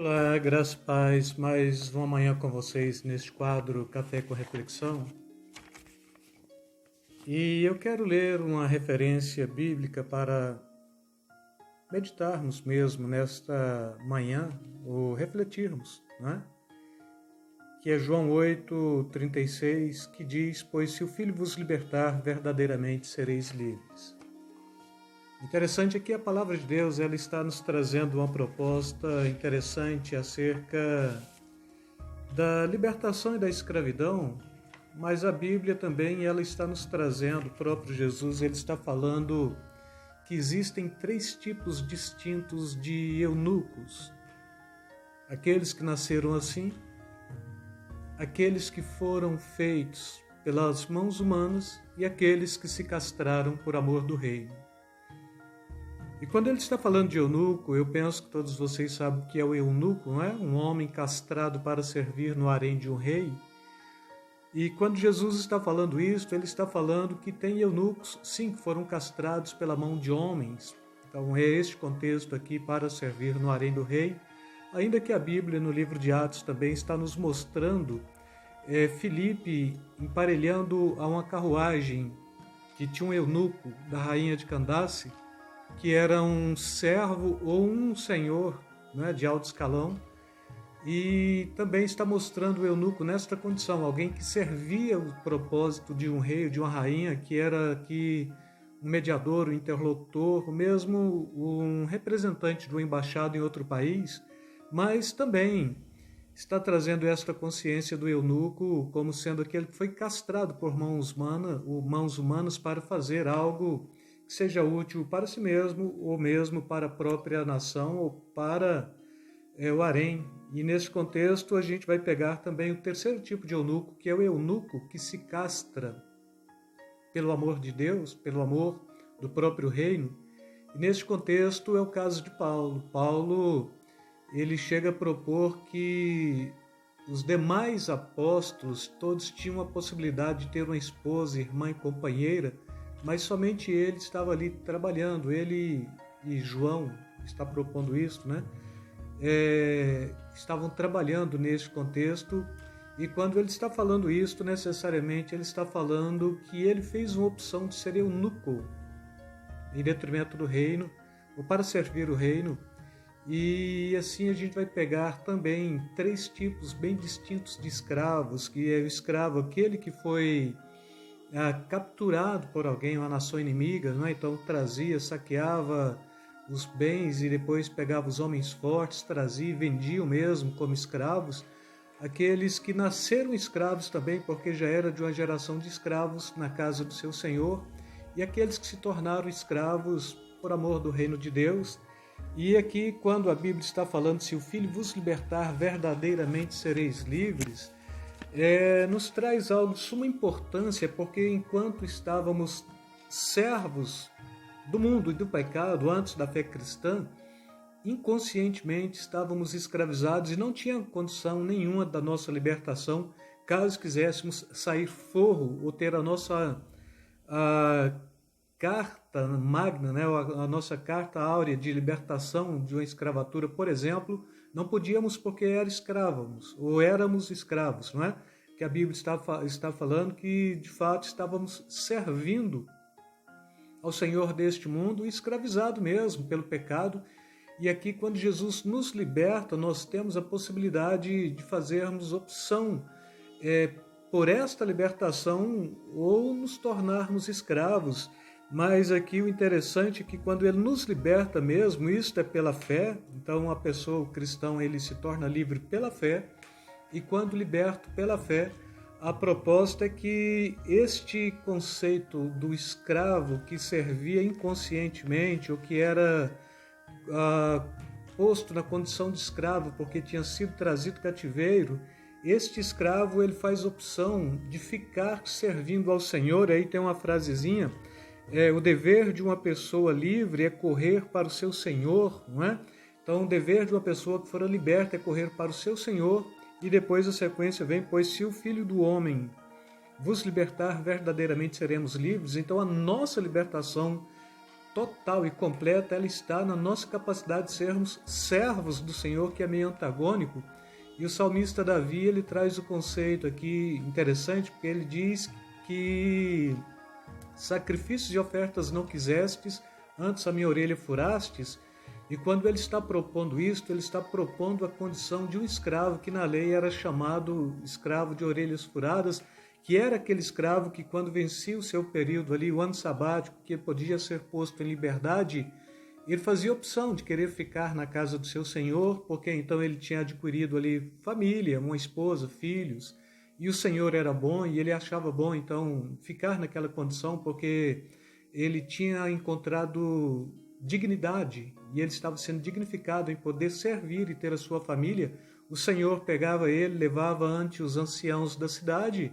Olá, graças e paz, mais uma manhã com vocês neste quadro Café com Reflexão. E eu quero ler uma referência bíblica para meditarmos mesmo nesta manhã, ou refletirmos, né? Que é João 8:36, que diz: "Pois se o Filho vos libertar, verdadeiramente sereis livres." Interessante é que a palavra de Deus ela está nos trazendo uma proposta interessante acerca da libertação e da escravidão, mas a Bíblia também ela está nos trazendo, o próprio Jesus ele está falando que existem três tipos distintos de eunucos: aqueles que nasceram assim, aqueles que foram feitos pelas mãos humanas e aqueles que se castraram por amor do reino. E quando ele está falando de eunuco, eu penso que todos vocês sabem o que é o eunuco, não é? Um homem castrado para servir no harém de um rei. E quando Jesus está falando isso, ele está falando que tem eunucos, sim, que foram castrados pela mão de homens. Então é este contexto aqui para servir no harém do rei. Ainda que a Bíblia, no livro de Atos, também está nos mostrando Filipe emparelhando a uma carruagem que tinha um eunuco da rainha de Candace, que era um servo ou um senhor, né, de alto escalão, e também está mostrando o eunuco nesta condição, alguém que servia o propósito de um rei, de uma rainha, que era aqui um mediador, um interlocutor, mesmo um representante do embaixado em outro país, mas também está trazendo esta consciência do eunuco como sendo aquele que foi castrado por mãos humanas para fazer algo que seja útil para si mesmo, ou mesmo para a própria nação, ou para o harém. E nesse contexto a gente vai pegar também o terceiro tipo de eunuco, que é o eunuco que se castra pelo amor de Deus, pelo amor do próprio reino. E nesse contexto é o caso de Paulo. Paulo, ele chega a propor que os demais apóstolos todos tinham a possibilidade de ter uma esposa, irmã e companheira, mas somente ele estava ali trabalhando. Ele e João está propondo isso, né? Estavam trabalhando nesse contexto, e quando ele está falando isso, necessariamente ele está falando que ele fez uma opção de ser eunuco em detrimento do reino, ou para servir o reino. E assim a gente vai pegar também três tipos bem distintos de escravos, que é o escravo, aquele que foi capturado por alguém, uma nação inimiga, não é? Então trazia, saqueava os bens e depois pegava os homens fortes, trazia e vendiam mesmo como escravos. Aqueles que nasceram escravos também, porque já era de uma geração de escravos na casa do seu senhor, e aqueles que se tornaram escravos por amor do reino de Deus. E aqui, quando a Bíblia está falando, se o Filho vos libertar, verdadeiramente sereis livres, nos traz algo de suma importância, porque enquanto estávamos servos do mundo e do pecado antes da fé cristã, inconscientemente estávamos escravizados e não tinha condição nenhuma da nossa libertação caso quiséssemos sair forro ou ter a nossa carta magna, né, a nossa carta áurea de libertação de uma escravatura, por exemplo. Não podíamos porque éramos escravos, não é? Que a Bíblia está falando que de fato estávamos servindo ao Senhor deste mundo, escravizado mesmo pelo pecado. E aqui, quando Jesus nos liberta, nós temos a possibilidade de fazermos opção por esta libertação ou nos tornarmos escravos. Mas aqui o interessante é que quando ele nos liberta mesmo, isso é pela fé. Então a pessoa, o cristão, ele se torna livre pela fé. E quando liberto pela fé, a proposta é que este conceito do escravo que servia inconscientemente, ou que era posto na condição de escravo porque tinha sido trazido cativeiro, este escravo ele faz opção de ficar servindo ao Senhor. Aí tem uma frasezinha: o dever de uma pessoa livre é correr para o seu Senhor, não é? Então, o dever de uma pessoa que for liberta é correr para o seu Senhor. E depois a sequência vem: pois se o Filho do Homem vos libertar, verdadeiramente seremos livres. Então, a nossa libertação total e completa, ela está na nossa capacidade de sermos servos do Senhor, que é meio antagônico. E o salmista Davi, ele traz o conceito aqui interessante, porque ele diz que sacrifícios e ofertas não quisestes, antes a minha orelha furastes. E quando ele está propondo isto, ele está propondo a condição de um escravo que na lei era chamado escravo de orelhas furadas, que era aquele escravo que quando vencia o seu período ali, o ano sabático, que podia ser posto em liberdade, ele fazia opção de querer ficar na casa do seu senhor, porque então ele tinha adquirido ali família, uma esposa, filhos, e o senhor era bom e ele achava bom então ficar naquela condição, porque ele tinha encontrado dignidade e ele estava sendo dignificado em poder servir e ter a sua família. O Senhor pegava ele, levava ante os anciãos da cidade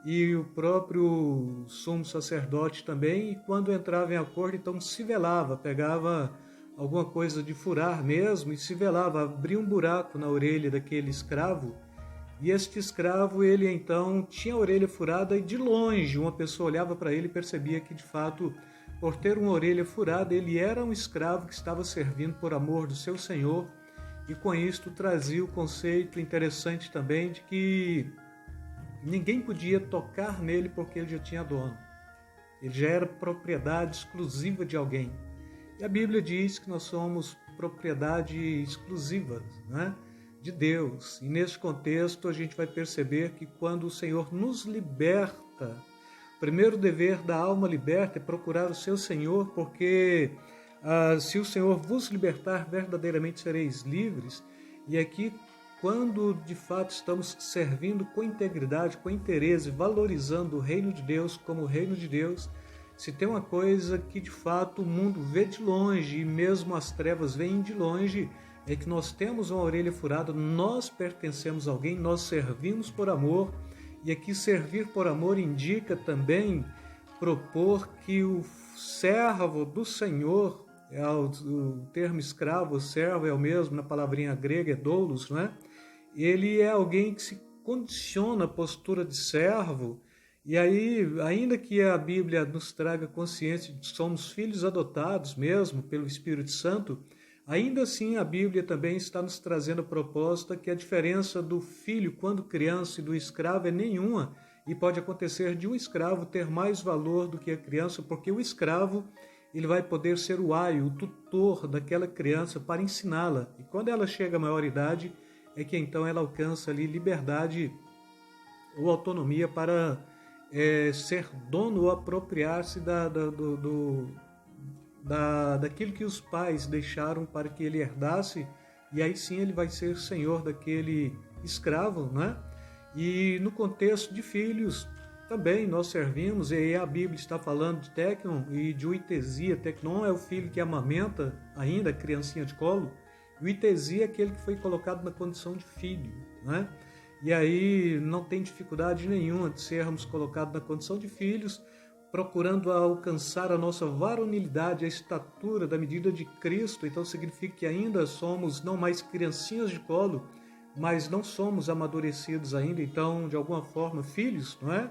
e o próprio sumo sacerdote também, e quando entrava em acordo, então se velava, pegava alguma coisa de furar mesmo e se velava, abria um buraco na orelha daquele escravo, e este escravo, ele então tinha a orelha furada e de longe uma pessoa olhava para ele e percebia que de fato, por ter uma orelha furada, ele era um escravo que estava servindo por amor do seu senhor, e com isto trazia o conceito interessante também de que ninguém podia tocar nele porque ele já tinha dono. Ele já era propriedade exclusiva de alguém. E a Bíblia diz que nós somos propriedade exclusiva, né, de Deus. E nesse contexto a gente vai perceber que quando o Senhor nos liberta, o primeiro dever da alma liberta é procurar o seu Senhor, porque se o Senhor vos libertar, verdadeiramente sereis livres. E aqui, quando de fato estamos servindo com integridade, com interesse, valorizando o reino de Deus como o reino de Deus, se tem uma coisa que de fato o mundo vê de longe e mesmo as trevas veem de longe, é que nós temos uma orelha furada, nós pertencemos a alguém, nós servimos por amor, e aqui servir por amor indica também propor que o servo do Senhor, o termo escravo, servo é o mesmo, na palavrinha grega é doulos, não é? Ele é alguém que se condiciona à postura de servo, e aí, ainda que a Bíblia nos traga consciência de que somos filhos adotados mesmo pelo Espírito Santo, ainda assim a Bíblia também está nos trazendo a proposta que a diferença do filho quando criança e do escravo é nenhuma, e pode acontecer de um escravo ter mais valor do que a criança, porque o escravo ele vai poder ser o aio, o tutor daquela criança para ensiná-la, e quando ela chega à maioridade, é que então ela alcança ali liberdade ou autonomia para ser dono ou apropriar-se daquilo que os pais deixaram para que ele herdasse, e aí sim ele vai ser senhor daquele escravo, né? E no contexto de filhos, também nós servimos, e aí a Bíblia está falando de Tecnon e de uitesia. Tecnon é o filho que amamenta ainda, a criancinha de colo, e uitesia é aquele que foi colocado na condição de filho, né? E aí não tem dificuldade nenhuma de sermos colocados na condição de filhos, procurando alcançar a nossa varonilidade, a estatura da medida de Cristo. Então significa que ainda somos não mais criancinhas de colo, mas não somos amadurecidos ainda, então de alguma forma filhos, não é?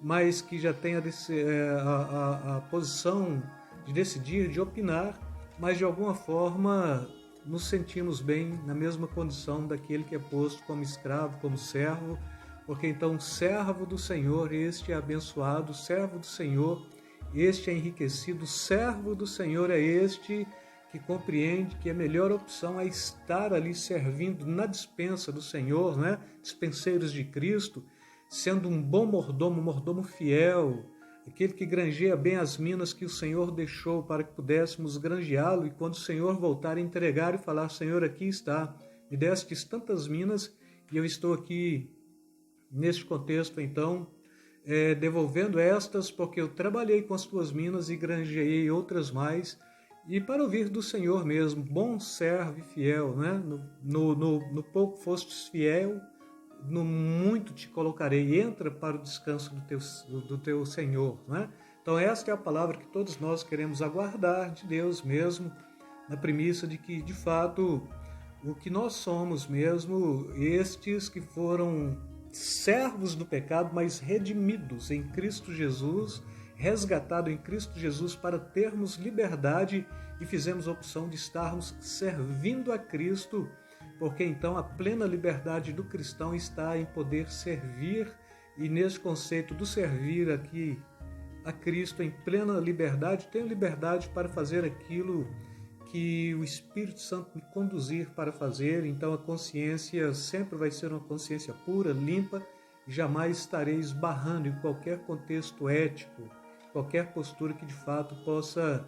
Mas que já tem a posição de decidir, de opinar, mas de alguma forma nos sentimos bem na mesma condição daquele que é posto como escravo, como servo, porque então servo do Senhor, este é abençoado, servo do Senhor, este é enriquecido, servo do Senhor é este que compreende que a melhor opção é estar ali servindo na despensa do Senhor, né? Dispenseiros de Cristo, sendo um bom mordomo, mordomo fiel, aquele que granjeia bem as minas que o Senhor deixou para que pudéssemos granjeá-lo, e quando o Senhor voltar a entregar e falar, Senhor, aqui está, me destes tantas minas e eu estou aqui neste contexto, então, devolvendo estas, porque eu trabalhei com as tuas minas e granjeei outras mais, e para ouvir do Senhor mesmo, bom servo e fiel, né? No pouco fostes fiel, no muito te colocarei, entra para o descanso do teu Senhor, né? Então esta é a palavra que todos nós queremos aguardar de Deus mesmo, na premissa de que, de fato, o que nós somos mesmo, estes que foram servos do pecado, mas redimidos em Cristo Jesus, resgatado em Cristo Jesus para termos liberdade e fizemos a opção de estarmos servindo a Cristo, porque então a plena liberdade do cristão está em poder servir, e nesse conceito do servir aqui a Cristo em plena liberdade, tenho liberdade para fazer aquilo que o Espírito Santo me conduzir para fazer. Então a consciência sempre vai ser uma consciência pura, limpa, e jamais estarei esbarrando em qualquer contexto ético, qualquer postura que de fato possa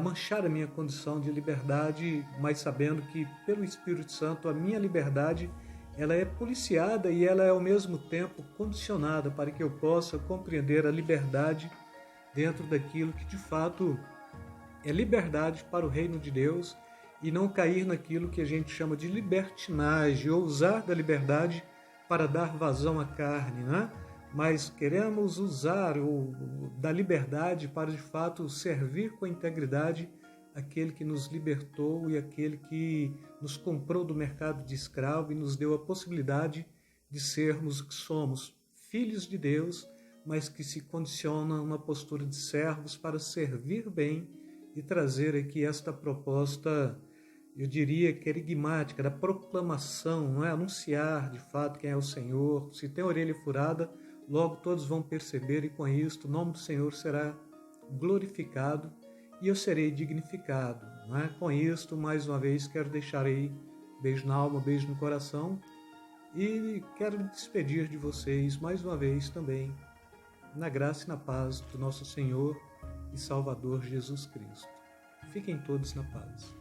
manchar a minha condição de liberdade, mas sabendo que pelo Espírito Santo a minha liberdade ela é policiada e ela é ao mesmo tempo condicionada para que eu possa compreender a liberdade dentro daquilo que de fato é liberdade para o reino de Deus, e não cair naquilo que a gente chama de libertinagem, ou usar da liberdade para dar vazão à carne, né? Mas queremos usar da liberdade para de fato servir com integridade aquele que nos libertou e aquele que nos comprou do mercado de escravo e nos deu a possibilidade de sermos o que somos, filhos de Deus, mas que se condicionam a uma postura de servos para servir bem e trazer aqui esta proposta, eu diria, querigmática, da proclamação, não é? Anunciar de fato quem é o Senhor. Se tem orelha furada, logo todos vão perceber, e com isto o nome do Senhor será glorificado e eu serei dignificado, não é? Com isto, mais uma vez, quero deixar aí beijo na alma, beijo no coração, e quero me despedir de vocês mais uma vez também, na graça e na paz do nosso Senhor e Salvador Jesus Cristo. Fiquem todos na paz.